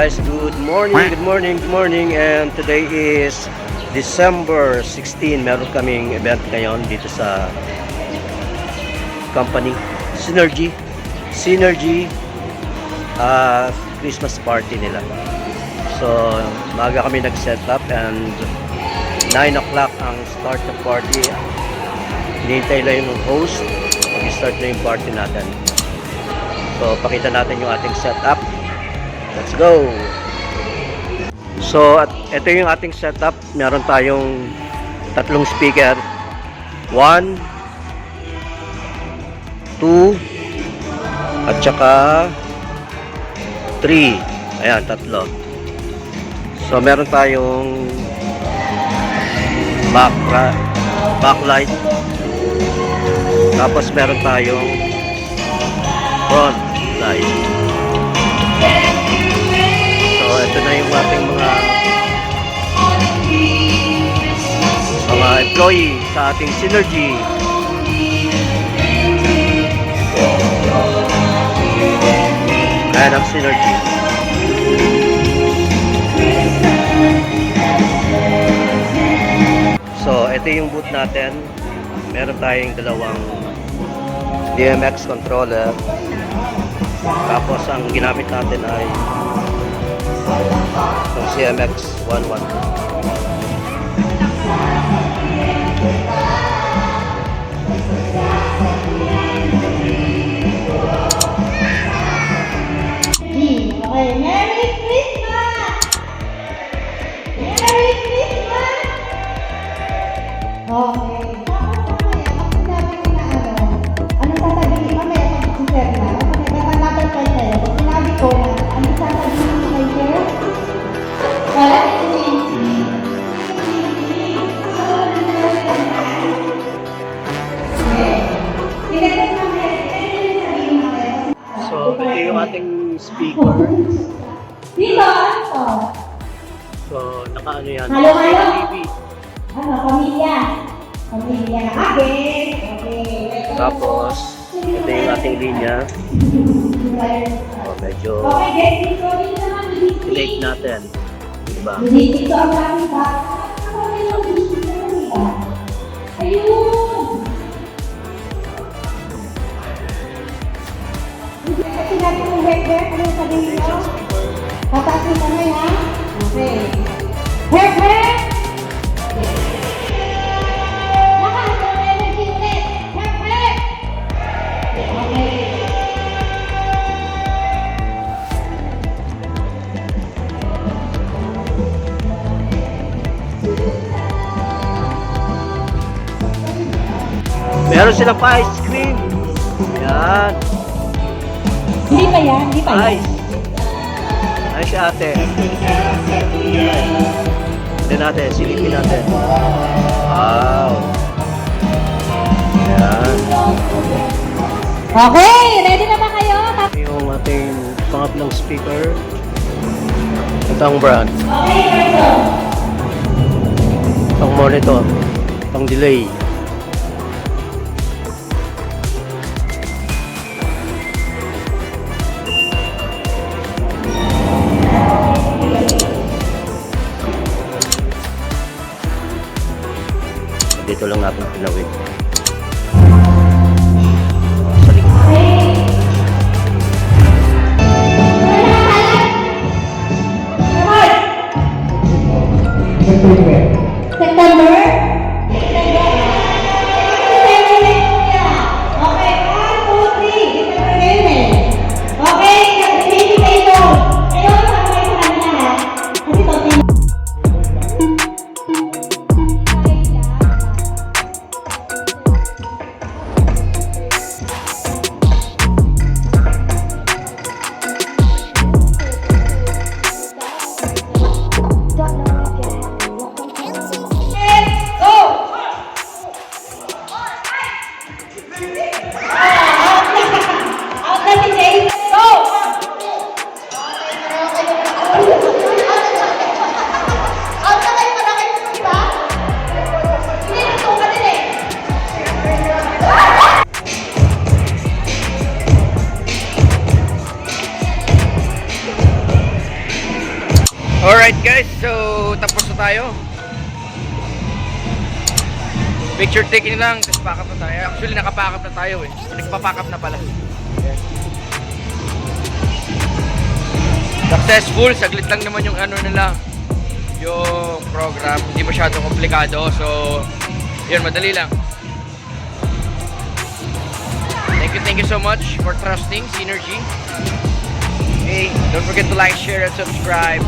guys, good morning, and today is December 16. Meron kaming event ngayon dito sa company Synergy Christmas party nila. So maaga kami nag-set up and 9 o'clock ang start ng party. Hinihintay lang yung host mag-start na yung party natin. So pakita natin yung ating setup. Let's go! So, ito yung ating setup. Meron tayong tatlong speaker. 1, 2, at saka 3. Ayan, tatlo. So, meron tayong backlight. Tapos, meron tayong front light. So, ito na yung ating mga employee sa ating Synergy. Ayan ang Synergy. So, ito yung booth natin. Meron tayong dalawang DMX controller. Tapos, ang ginamit natin ay itong CMX 112. Okay, Merry Christmas! Merry Christmas! Okay. Tapos mamaya, pag sinabi ko na ano sasabihin mamaya pag si Sir na? Pag nagkakalaban tayo, pag sinabi ko na, ano sasabihin mo kay Sir? Wala? So, ito yung ating speaker. Dito, ano? So, naka-ano yan? Halo. TV. Ano, pamilya. Pamilya na agad. Okay. Tapos, ito yung ating linya. Medyo Okay, dito naman. late natin. Diba? Dito ang aming bata. Ayun! Kasi natin yung hair, ano yung sabihin mo? Tatasin ka na yan? Okay. Hair! Lakas ng energy ulit! Hair! Okay. Meron silang pa ice cream. Yan. Hindi pa yan? Ice. Ay si ate. Ito natin, silipin natin. Wow. Yan. Okay, ready na ba kayo? Yung ating pangatlong speaker. Ito ang brand. Itong monitor. Itong delay. Dito lang natin pinawin. Sa likod. September? Okay, 1, 2, 3. December ngayon. Okay, baby kayo. Kayo, sabay sa kanila. Kasi to, Alright guys, so tapos na tayo. Picture taking lang, tapos pack up na tayo. Actually, nakapack up na tayo eh. Nagpa-pack up na pala. Ayan. Successful, saglit lang naman yung ano nila, yung program. Hindi masyadong komplikado, so yun, madali lang. Thank you so much for trusting Synergy. Okay, don't forget to like, share, and subscribe.